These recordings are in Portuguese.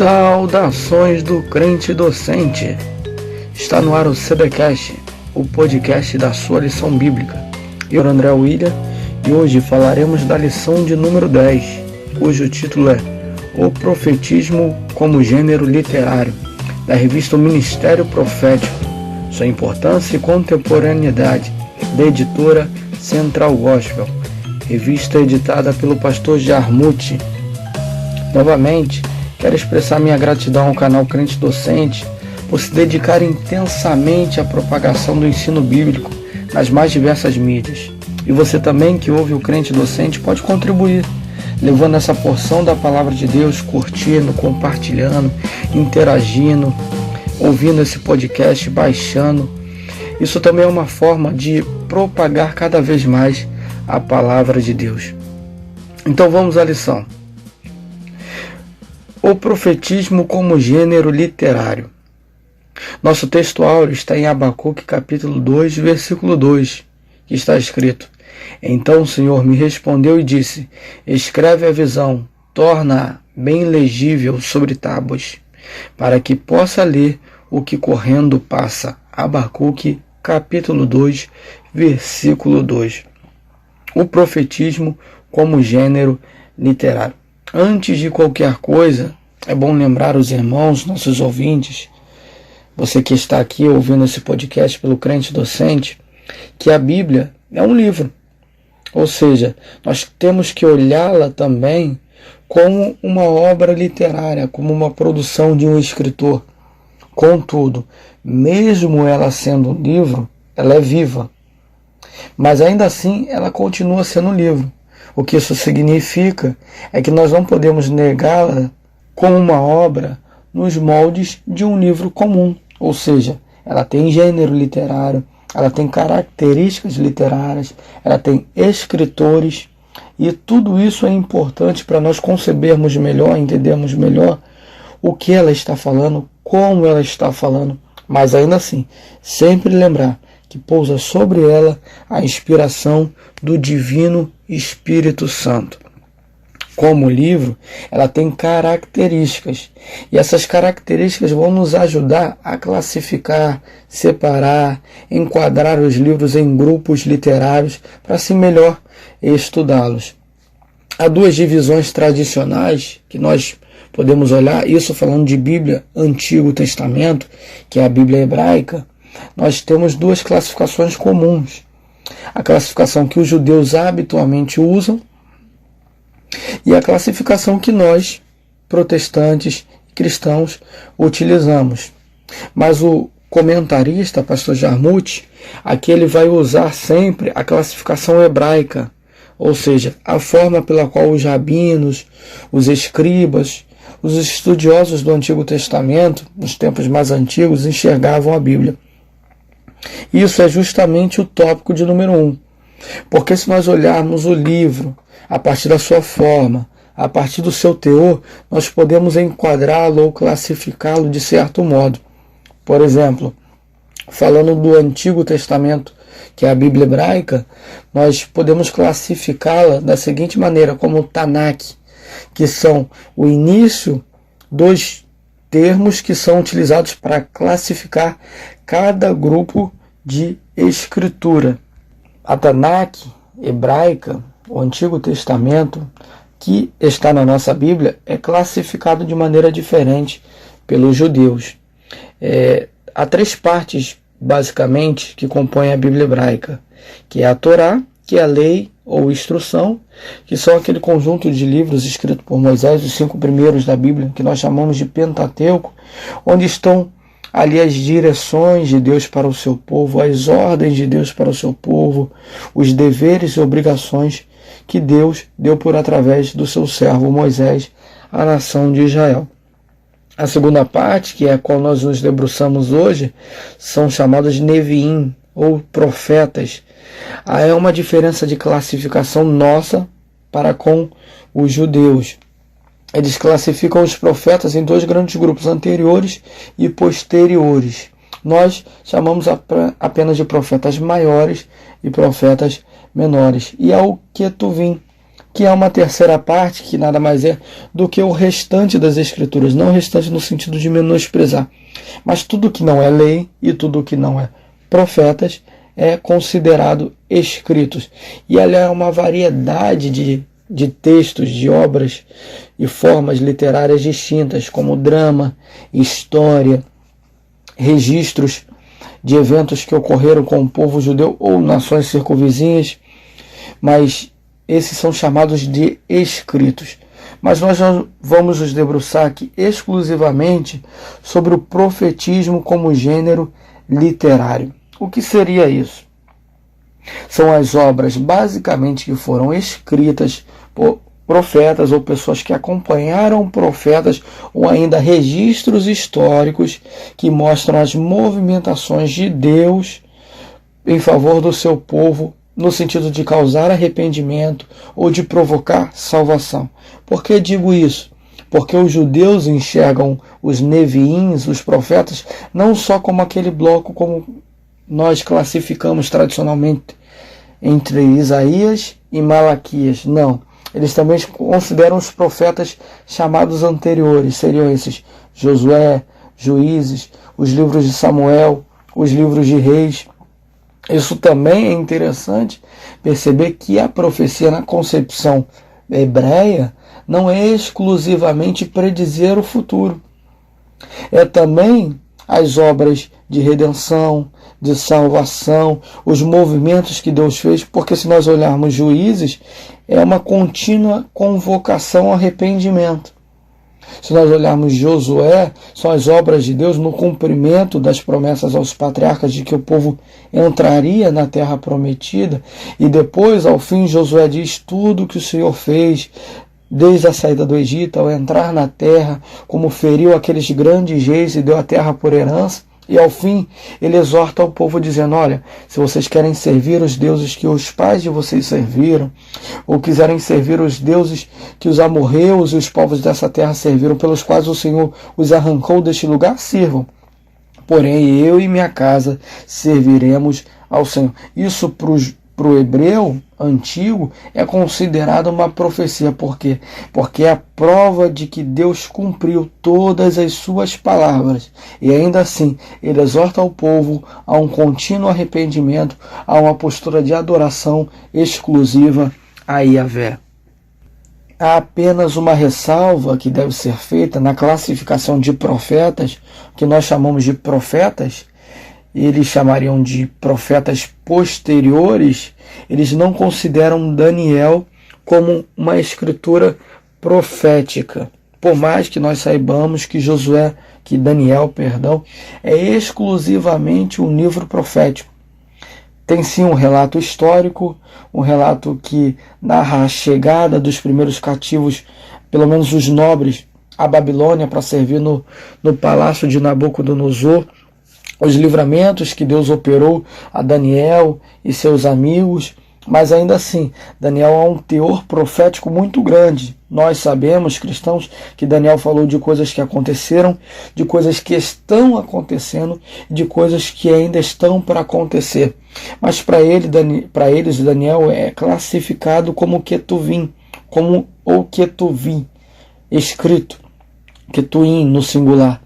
Saudações do crente docente. Está no ar o CBcast, o podcast da sua lição bíblica. Eu sou André William e hoje falaremos da lição de número 10, cujo título é O Profetismo como Gênero Literário, da revista Ministério Profético, sua importância e contemporaneidade, da editora Central Gospel, revista editada pelo pastor Jarmuth. Novamente, quero expressar minha gratidão ao canal Crente Docente por se dedicar intensamente à propagação do ensino bíblico nas mais diversas mídias. E você também que ouve o Crente Docente pode contribuir, levando essa porção da Palavra de Deus, curtindo, compartilhando, interagindo, ouvindo esse podcast, baixando. Isso também é uma forma de propagar cada vez mais a Palavra de Deus. Então vamos à lição. O profetismo como gênero literário. Nosso texto áureo está em Abacuque capítulo 2, versículo 2, que está escrito: Então o Senhor me respondeu e disse: Escreve a visão, torna-a bem legível sobre tábuas, para que possa ler o que correndo passa. Abacuque capítulo 2, versículo 2. O profetismo como gênero literário. Antes de qualquer coisa, é bom lembrar os irmãos, nossos ouvintes, você que está aqui ouvindo esse podcast pelo Crente Docente, que a Bíblia é um livro. Ou seja, nós temos que olhá-la também como uma obra literária, como uma produção de um escritor. Contudo, mesmo ela sendo um livro, ela é viva. Mas ainda assim, ela continua sendo um livro. O que isso significa é que nós não podemos negá-la como uma obra nos moldes de um livro comum. Ou seja, ela tem gênero literário, ela tem características literárias, ela tem escritores, e tudo isso é importante para nós concebermos melhor, entendermos melhor o que ela está falando, como ela está falando, mas ainda assim, sempre lembrar que pousa sobre ela a inspiração do Divino Espírito Santo. Como livro, ela tem características, e essas características vão nos ajudar a classificar, separar, enquadrar os livros em grupos literários para assim melhor estudá-los. Há duas divisões tradicionais que nós podemos olhar, isso falando de Bíblia, Antigo Testamento, que é a Bíblia hebraica. Nós temos duas classificações comuns. A classificação que os judeus habitualmente usam e a classificação que nós, protestantes e cristãos, utilizamos. Mas o comentarista, pastor Jarmuth, aqui ele vai usar sempre a classificação hebraica, ou seja, a forma pela qual os rabinos, os escribas, os estudiosos do Antigo Testamento, nos tempos mais antigos, enxergavam a Bíblia. Isso é justamente o tópico de número 1. Porque se nós olharmos o livro a partir da sua forma, a partir do seu teor, nós podemos enquadrá-lo ou classificá-lo de certo modo. Por exemplo, falando do Antigo Testamento, que é a Bíblia hebraica, nós podemos classificá-la da seguinte maneira, como Tanakh, que são o início dos termos que são utilizados para classificar cada grupo de escritura. A Tanakh hebraica, o Antigo Testamento, que está na nossa Bíblia, é classificado de maneira diferente pelos judeus. Há três partes, basicamente, que compõem a Bíblia hebraica, que é a Torá, que é a lei ou instrução, que são aquele conjunto de livros escritos por Moisés, os 5 primeiros da Bíblia, que nós chamamos de Pentateuco, onde estão ali as direções de Deus para o seu povo, as ordens de Deus para o seu povo, os deveres e obrigações que Deus deu por através do seu servo Moisés à nação de Israel. A segunda parte, que é a qual nós nos debruçamos hoje, são chamados Neviim, ou profetas. Há uma diferença de classificação nossa para com os judeus. Eles classificam os profetas em dois grandes grupos, anteriores e posteriores. Nós chamamos apenas de profetas maiores e profetas menores. E há o Ketuvim, que é uma terceira parte, que nada mais é do que o restante das Escrituras, não o restante no sentido de menosprezar, mas tudo que não é lei e tudo que não é profetas é considerado escritos. E ali é uma variedade de textos, de obras e formas literárias distintas, como drama, história, registros de eventos que ocorreram com o povo judeu ou nações circunvizinhas, mas esses são chamados de escritos. Mas nós vamos nos debruçar aqui exclusivamente sobre o profetismo como gênero literário. O que seria isso? São as obras basicamente que foram escritas por profetas ou pessoas que acompanharam profetas, ou ainda registros históricos que mostram as movimentações de Deus em favor do seu povo, no sentido de causar arrependimento ou de provocar salvação. Por que digo isso? Porque os judeus enxergam os neviins, os profetas, não só como aquele bloco como nós classificamos tradicionalmente entre Isaías e Malaquias. Não. Eles também consideram os profetas chamados anteriores. Seriam esses Josué, Juízes, os livros de Samuel, os livros de Reis. Isso também é interessante perceber que a profecia na concepção hebreia não é exclusivamente predizer o futuro. É também as obras de redenção, de salvação, os movimentos que Deus fez, porque se nós olharmos Juízes, é uma contínua convocação ao arrependimento. Se nós olharmos Josué, são as obras de Deus no cumprimento das promessas aos patriarcas de que o povo entraria na terra prometida, e depois, ao fim, Josué diz tudo que o Senhor fez, desde a saída do Egito, ao entrar na terra, como feriu aqueles grandes reis e deu a terra por herança. E ao fim, ele exorta o povo dizendo, olha, se vocês querem servir os deuses que os pais de vocês serviram, ou quiserem servir os deuses que os amorreus e os povos dessa terra serviram, pelos quais o Senhor os arrancou deste lugar, sirvam. Porém, eu e minha casa serviremos ao Senhor. Isso para o hebreu antigo é considerado uma profecia. Por quê? Porque é a prova de que Deus cumpriu todas as suas palavras. E ainda assim, ele exorta o povo a um contínuo arrependimento, a uma postura de adoração exclusiva a Yahvé. Há apenas uma ressalva que deve ser feita na classificação de profetas, que nós chamamos de profetas. Eles chamariam de profetas posteriores. Eles não consideram Daniel como uma escritura profética. Por mais que nós saibamos que Daniel, é exclusivamente um livro profético. Tem sim um relato histórico, um relato que narra a chegada dos primeiros cativos, pelo menos os nobres, à Babilônia para servir no palácio de Nabucodonosor, os livramentos que Deus operou a Daniel e seus amigos, mas ainda assim, Daniel há um teor profético muito grande. Nós sabemos, cristãos, que Daniel falou de coisas que aconteceram, de coisas que estão acontecendo, de coisas que ainda estão para acontecer. Mas para eles, Daniel é classificado como Ketuvim, como o Ketuvim, escrito, Ketuim no singular.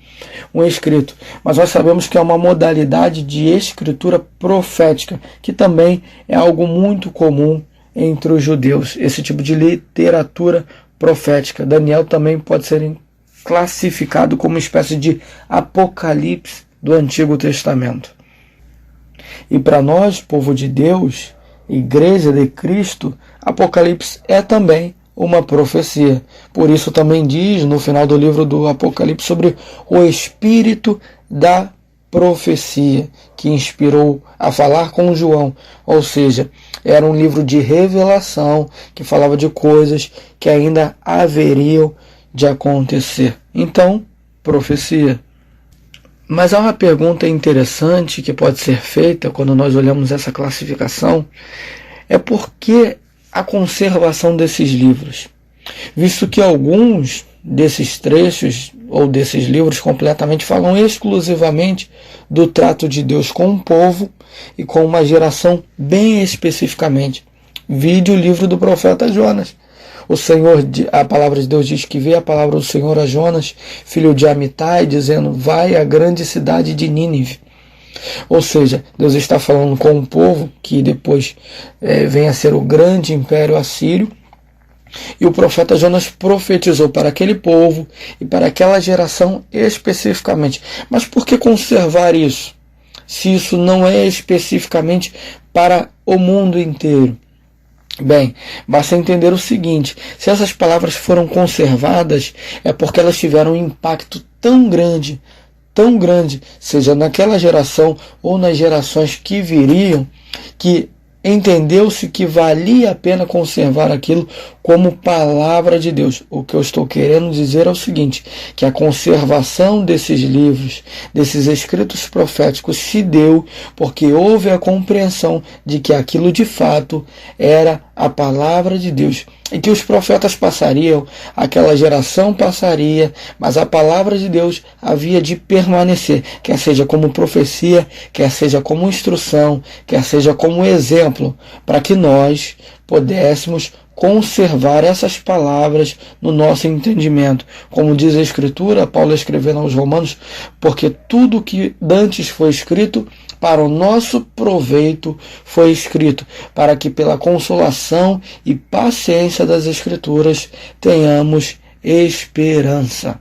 Um escrito, mas nós sabemos que é uma modalidade de escritura profética, que também é algo muito comum entre os judeus, esse tipo de literatura profética. Daniel também pode ser classificado como uma espécie de apocalipse do Antigo Testamento. E para nós, povo de Deus, Igreja de Cristo, Apocalipse é também uma profecia. Por isso também diz no final do livro do Apocalipse sobre o espírito da profecia que inspirou a falar com João. Ou seja, era um livro de revelação que falava de coisas que ainda haveriam de acontecer. Então, profecia. Mas há uma pergunta interessante que pode ser feita quando nós olhamos essa classificação, é por que a conservação desses livros, visto que alguns desses trechos ou desses livros completamente falam exclusivamente do trato de Deus com um povo e com uma geração bem especificamente. Vide o livro do profeta Jonas. A palavra de Deus diz que veio a palavra do Senhor a Jonas, filho de Amitai, dizendo: vai à grande cidade de Nínive. Ou seja, Deus está falando com um povo que depois vem a ser o grande império assírio, e o profeta Jonas profetizou para aquele povo e para aquela geração especificamente. Mas por que conservar isso, se isso não é especificamente para o mundo inteiro? Bem, basta entender o seguinte: se essas palavras foram conservadas, é porque elas tiveram um impacto tão grande, seja naquela geração ou nas gerações que viriam, que entendeu-se que valia a pena conservar aquilo como palavra de Deus. O que eu estou querendo dizer é o seguinte, que a conservação desses livros, desses escritos proféticos, se deu porque houve a compreensão de que aquilo de fato era a palavra de Deus. E que os profetas passariam, aquela geração passaria, mas a palavra de Deus havia de permanecer, quer seja como profecia, quer seja como instrução, quer seja como exemplo, para que nós pudéssemos conservar essas palavras no nosso entendimento. Como diz a Escritura, Paulo escrevendo aos Romanos, porque tudo que dantes foi escrito para o nosso proveito foi escrito, para que pela consolação e paciência das Escrituras tenhamos esperança.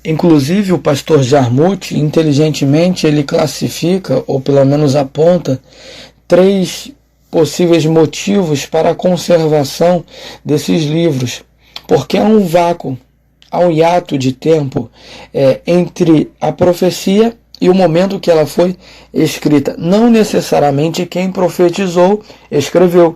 Inclusive o pastor Jarmuth, inteligentemente, ele classifica, ou pelo menos aponta, 3 possíveis motivos para a conservação desses livros, porque há um vácuo, há um hiato de tempo entre a profecia e o momento que ela foi escrita. Não necessariamente quem profetizou escreveu,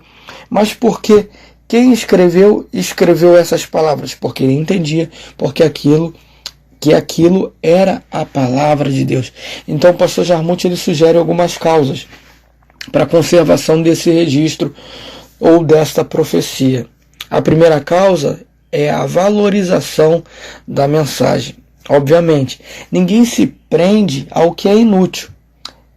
mas porque quem escreveu essas palavras, porque ele entendia, porque aquilo era a palavra de Deus. Então o pastor Jarmuth ele sugere algumas causas para a conservação desse registro ou desta profecia. A primeira causa é a valorização da mensagem. Obviamente, ninguém se prende ao que é inútil.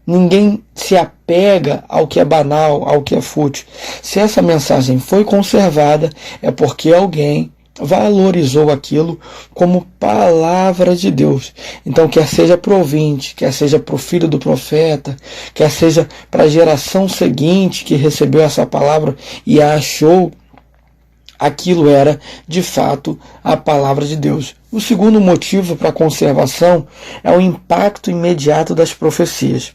Ninguém se apega ao que é banal, ao que é fútil. Se essa mensagem foi conservada, é porque alguém valorizou aquilo como palavra de Deus. Então, quer seja para o ouvinte, quer seja para o filho do profeta, quer seja para a geração seguinte que recebeu essa palavra e a achou, aquilo era, de fato, a palavra de Deus. O segundo motivo para a conservação é o impacto imediato das profecias.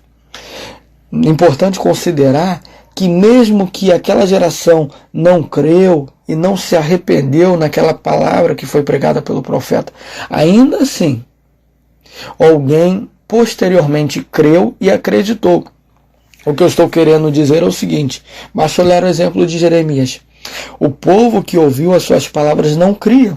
Importante considerar que mesmo que aquela geração não creu e não se arrependeu naquela palavra que foi pregada pelo profeta, ainda assim, alguém posteriormente creu e acreditou. O que eu estou querendo dizer é o seguinte, basta olhar o exemplo de Jeremias. O povo que ouviu as suas palavras não cria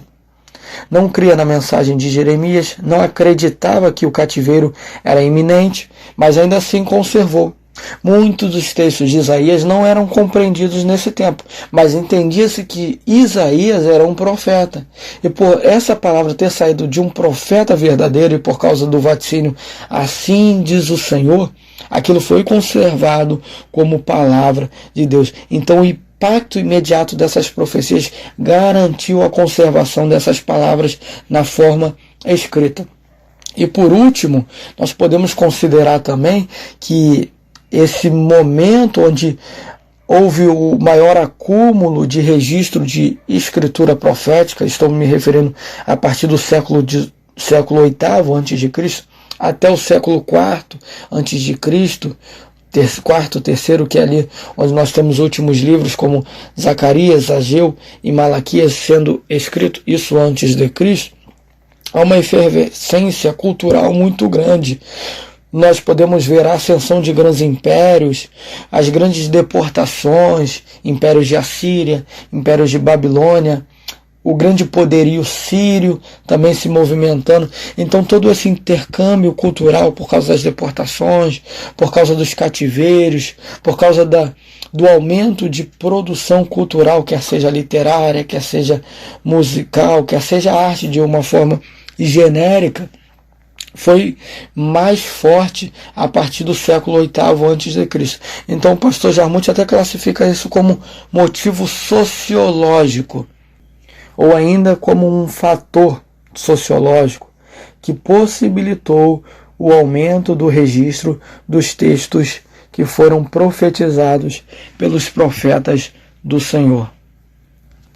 na mensagem de Jeremias, não acreditava que o cativeiro era iminente, mas ainda assim conservou. Muitos dos textos de Isaías não eram compreendidos nesse tempo, mas entendia-se que Isaías era um profeta. E por essa palavra ter saído de um profeta verdadeiro e por causa do vaticínio, assim diz o Senhor, aquilo foi conservado como palavra de Deus. Então o impacto imediato dessas profecias garantiu a conservação dessas palavras na forma escrita. E por último, nós podemos considerar também que esse momento onde houve o maior acúmulo de registro de escritura profética, estou me referindo a partir do século VIII a.C. até o século IV a.C., quarto, terceiro, que é ali onde nós temos últimos livros como Zacarias, Ageu e Malaquias sendo escrito, isso antes de Cristo, há uma efervescência cultural muito grande. Nós podemos ver a ascensão de grandes impérios, as grandes deportações, impérios de Assíria, impérios de Babilônia, o grande poderio sírio também se movimentando. Então todo esse intercâmbio cultural por causa das deportações, por causa dos cativeiros, por causa do aumento de produção cultural, quer seja literária, quer seja musical, quer seja arte de uma forma genérica, foi mais forte a partir do século VIII a.C. Então o pastor Jarmuth até classifica isso como motivo sociológico. ou ainda como um fator sociológico que possibilitou o aumento do registro dos textos que foram profetizados pelos profetas do Senhor.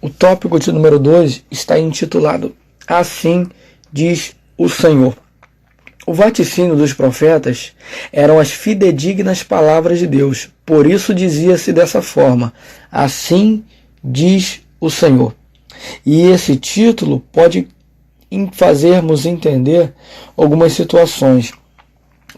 O tópico de número 2 está intitulado Assim diz o Senhor. O vaticínio dos profetas eram as fidedignas palavras de Deus. Por isso dizia-se dessa forma: Assim diz o Senhor. E esse título pode fazermos entender algumas situações.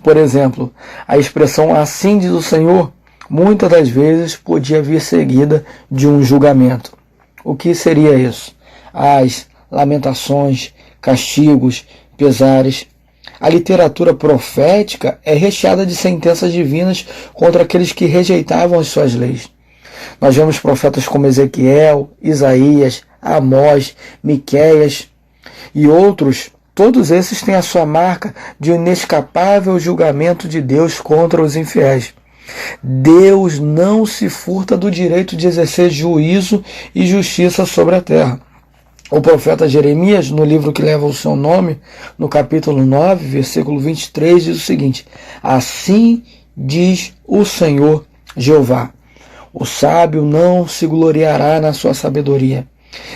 Por exemplo, a expressão Assim diz o Senhor muitas das vezes podia vir seguida de um julgamento. O que seria isso? As lamentações, castigos, pesares. A literatura profética é recheada de sentenças divinas contra aqueles que rejeitavam as suas leis. Nós vemos profetas como Ezequiel, Isaías, Amós, Miqueias e outros. Todos esses têm a sua marca de um inescapável julgamento de Deus contra os infiéis. Deus não se furta do direito de exercer juízo e justiça sobre a terra. O profeta Jeremias, no livro que leva o seu nome, no capítulo 9, versículo 23, diz o seguinte: Assim diz o Senhor Jeová: O sábio não se gloriará na sua sabedoria,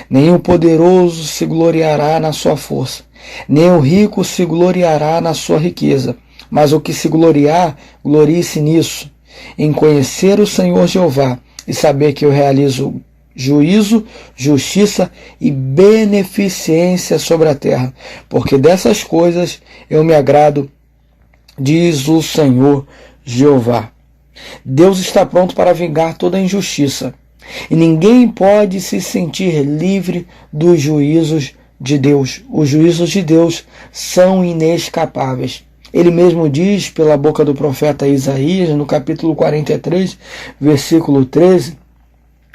nem o poderoso se gloriará na sua força, nem o rico se gloriará na sua riqueza, mas o que se gloriar, glorie-se nisso, em conhecer o Senhor Jeová e saber que eu realizo juízo, justiça e beneficência sobre a terra, porque dessas coisas eu me agrado, diz o Senhor Jeová. Deus está pronto para vingar toda a injustiça, e ninguém pode se sentir livre dos juízos de Deus. Os juízos de Deus são inescapáveis. Ele mesmo diz pela boca do profeta Isaías, no capítulo 43, versículo 13,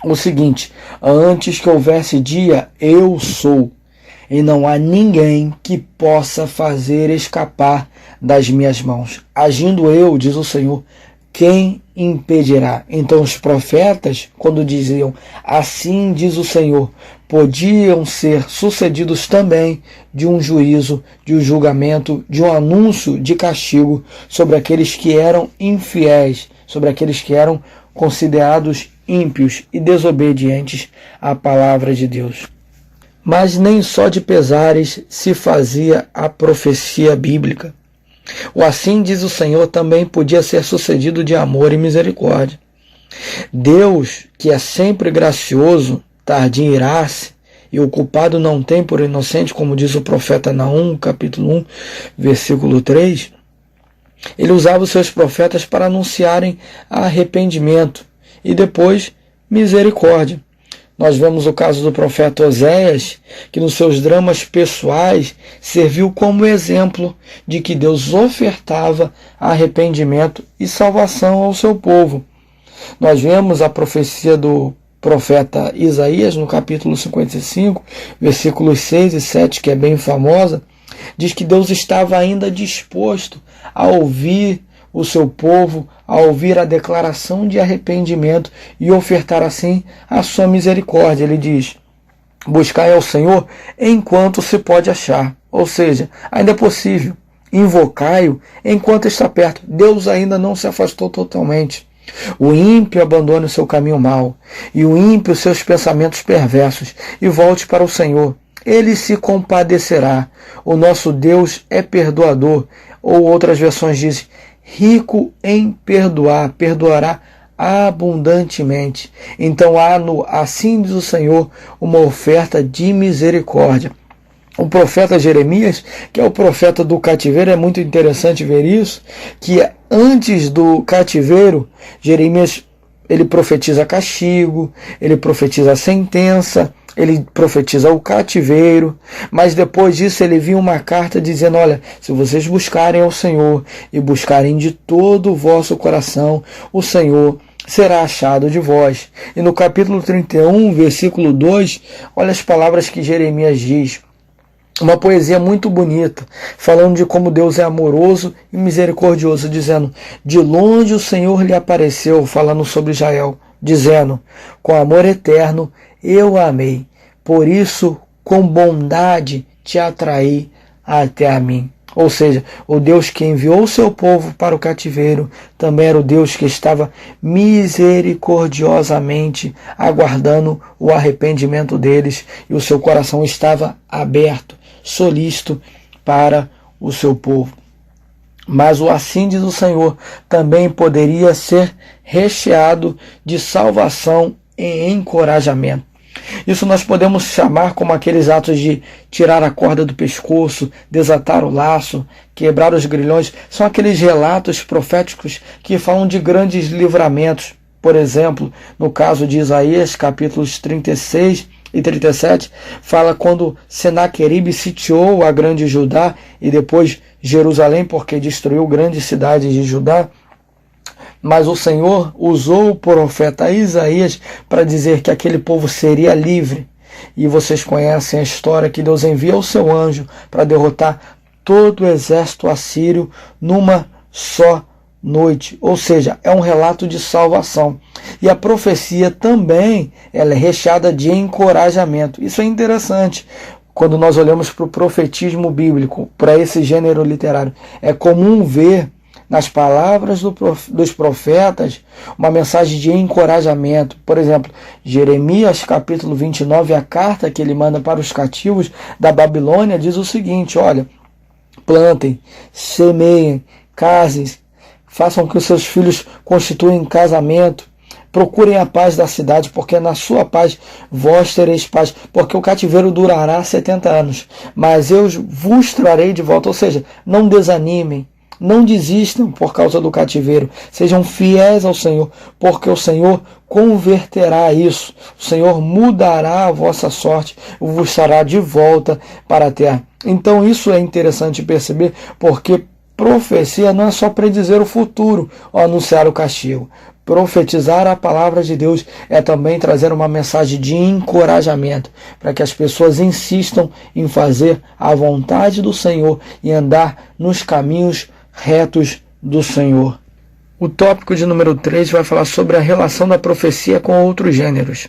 o seguinte: Antes que houvesse dia, eu sou, e não há ninguém que possa fazer escapar das minhas mãos. Agindo eu, diz o Senhor, quem impedirá? Então os profetas, quando diziam assim diz o Senhor, podiam ser sucedidos também de um juízo, de um julgamento, de um anúncio de castigo sobre aqueles que eram infiéis, sobre aqueles que eram considerados ímpios e desobedientes à palavra de Deus. Mas nem só de pesares se fazia a profecia bíblica. O assim diz o Senhor também podia ser sucedido de amor e misericórdia. Deus, que é sempre gracioso, tardio em irar-se, e o culpado não tem por inocente, como diz o profeta Naum, capítulo 1, versículo 3, ele usava os seus profetas para anunciarem arrependimento e depois misericórdia. Nós vemos o caso do profeta Oséias, que nos seus dramas pessoais serviu como exemplo de que Deus ofertava arrependimento e salvação ao seu povo. Nós vemos a profecia do profeta Isaías, no capítulo 55, versículos 6 e 7, que é bem famosa, diz que Deus estava ainda disposto a ouvir o seu povo, a ouvir a declaração de arrependimento e ofertar assim a sua misericórdia. Ele diz: buscai ao Senhor enquanto se pode achar, ou seja, ainda é possível, invocai-o enquanto está perto. Deus ainda não se afastou totalmente. O ímpio abandone o seu caminho mau, e o ímpio seus pensamentos perversos, e volte para o Senhor. Ele se compadecerá. O nosso Deus é perdoador, ou outras versões dizem, rico em perdoar, perdoará abundantemente. Então há no assim diz o Senhor uma oferta de misericórdia. O profeta Jeremias, que é o profeta do cativeiro, é muito interessante ver isso, que antes do cativeiro, Jeremias ele profetiza castigo, ele profetiza sentença, ele profetiza o cativeiro, mas depois disso ele viu uma carta dizendo: olha, se vocês buscarem ao Senhor e buscarem de todo o vosso coração, o Senhor será achado de vós. E no capítulo 31, versículo 2, olha as palavras que Jeremias diz. Uma poesia muito bonita, falando de como Deus é amoroso e misericordioso, dizendo: de longe o Senhor lhe apareceu, falando sobre Israel, dizendo: com amor eterno eu a amei, por isso com bondade te atraí até a mim. Ou seja, o Deus que enviou o seu povo para o cativeiro também era o Deus que estava misericordiosamente aguardando o arrependimento deles, e o seu coração estava aberto, solícito para o seu povo. Mas o assim diz o Senhor também poderia ser recheado de salvação e encorajamento. Isso nós podemos chamar como aqueles atos de tirar a corda do pescoço, desatar o laço, quebrar os grilhões. São aqueles relatos proféticos que falam de grandes livramentos. Por exemplo, no caso de Isaías, capítulos 36 e 37, fala quando Senaqueribe sitiou a grande Judá e depois Jerusalém, porque destruiu grandes cidades de Judá. Mas o Senhor usou o profeta Isaías para dizer que aquele povo seria livre. E vocês conhecem a história que Deus envia o seu anjo para derrotar todo o exército assírio numa só noite. Ou seja, é um relato de salvação. E a profecia também ela é recheada de encorajamento. Isso é interessante. Quando nós olhamos para o profetismo bíblico, para esse gênero literário, é comum ver nas palavras dos profetas uma mensagem de encorajamento. Por exemplo, Jeremias capítulo 29, a carta que ele manda para os cativos da Babilônia, diz o seguinte: olha, plantem, semeiem, casem, façam que os seus filhos constituam casamento, procurem a paz da cidade, porque na sua paz vós tereis paz, porque o cativeiro durará 70 anos, mas eu vos trarei de volta. Ou seja, não desanimem, não desistam por causa do cativeiro. Sejam fiéis ao Senhor, porque o Senhor converterá isso. O Senhor mudará a vossa sorte e vos trará de volta para a terra. Então isso é interessante perceber, porque profecia não é só predizer o futuro ou anunciar o castigo. Profetizar a palavra de Deus é também trazer uma mensagem de encorajamento para que as pessoas insistam em fazer a vontade do Senhor e andar nos caminhos retos do Senhor. O tópico de número 3 vai falar sobre a relação da profecia com outros gêneros.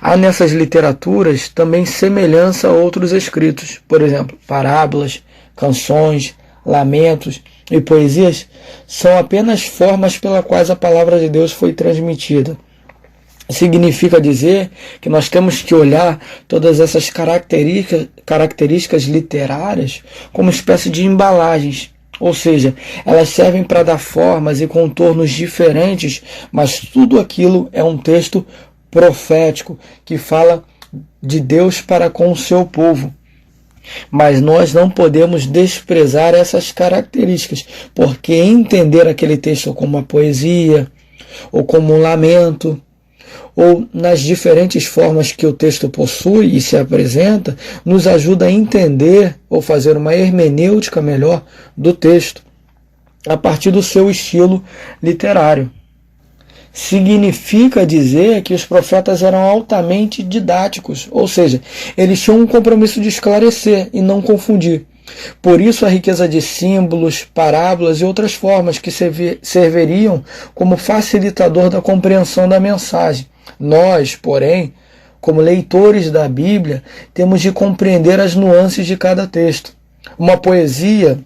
Há nessas literaturas também semelhança a outros escritos, por exemplo, parábolas, canções, lamentos e poesias são apenas formas pelas quais a palavra de Deus foi transmitida. Significa dizer que nós temos que olhar todas essas características literárias como espécie de embalagens. Ou seja, elas servem para dar formas e contornos diferentes, mas tudo aquilo é um texto profético que fala de Deus para com o seu povo. Mas nós não podemos desprezar essas características, porque entender aquele texto como uma poesia, ou como um lamento, ou nas diferentes formas que o texto possui e se apresenta, nos ajuda a entender ou fazer uma hermenêutica melhor do texto, a partir do seu estilo literário. Significa dizer que os profetas eram altamente didáticos, ou seja, eles tinham um compromisso de esclarecer e não confundir. Por isso a riqueza de símbolos, parábolas e outras formas que serviriam como facilitador da compreensão da mensagem. Nós, porém, como leitores da Bíblia, temos de compreender as nuances de cada texto. Uma poesia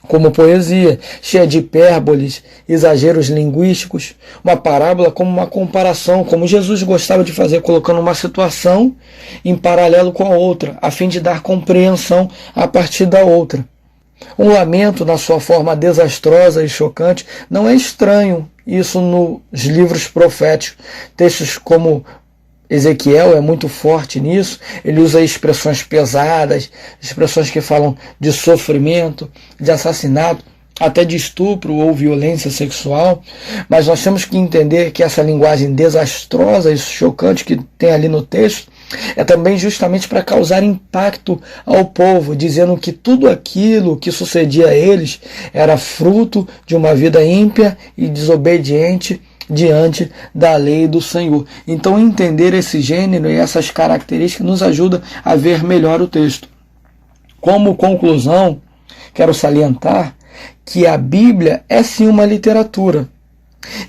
como poesia, cheia de hipérboles, exageros linguísticos, uma parábola como uma comparação, como Jesus gostava de fazer, colocando uma situação em paralelo com a outra, a fim de dar compreensão a partir da outra. Um lamento, na sua forma desastrosa e chocante, não é estranho isso nos livros proféticos. Textos como Ezequiel é muito forte nisso, ele usa expressões pesadas, expressões que falam de sofrimento, de assassinato, até de estupro ou violência sexual, mas nós temos que entender que essa linguagem desastrosa e chocante que tem ali no texto é também justamente para causar impacto ao povo, dizendo que tudo aquilo que sucedia a eles era fruto de uma vida ímpia e desobediente diante da lei do Senhor. Então entender esse gênero e essas características nos ajuda a ver melhor o texto. Como conclusão, quero salientar que a Bíblia é sim uma literatura.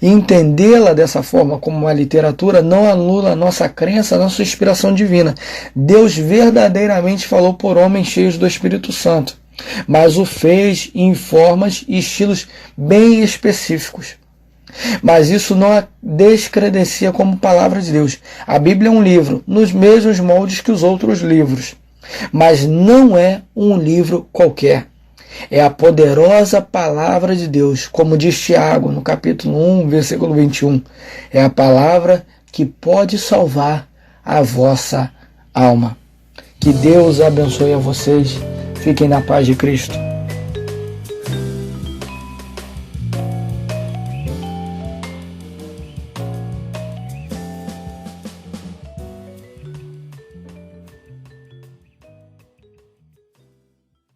E entendê-la dessa forma, como uma literatura, não anula a nossa crença na sua inspiração divina. Deus verdadeiramente falou por homens cheios do Espírito Santo, mas o fez em formas e estilos bem específicos. Mas isso não a descredencia como palavra de Deus. A Bíblia é um livro, nos mesmos moldes que os outros livros, mas não é um livro qualquer. É a poderosa palavra de Deus, como diz Tiago no capítulo 1, versículo 21. É a palavra que pode salvar a vossa alma. Que Deus abençoe a vocês. Fiquem na paz de Cristo.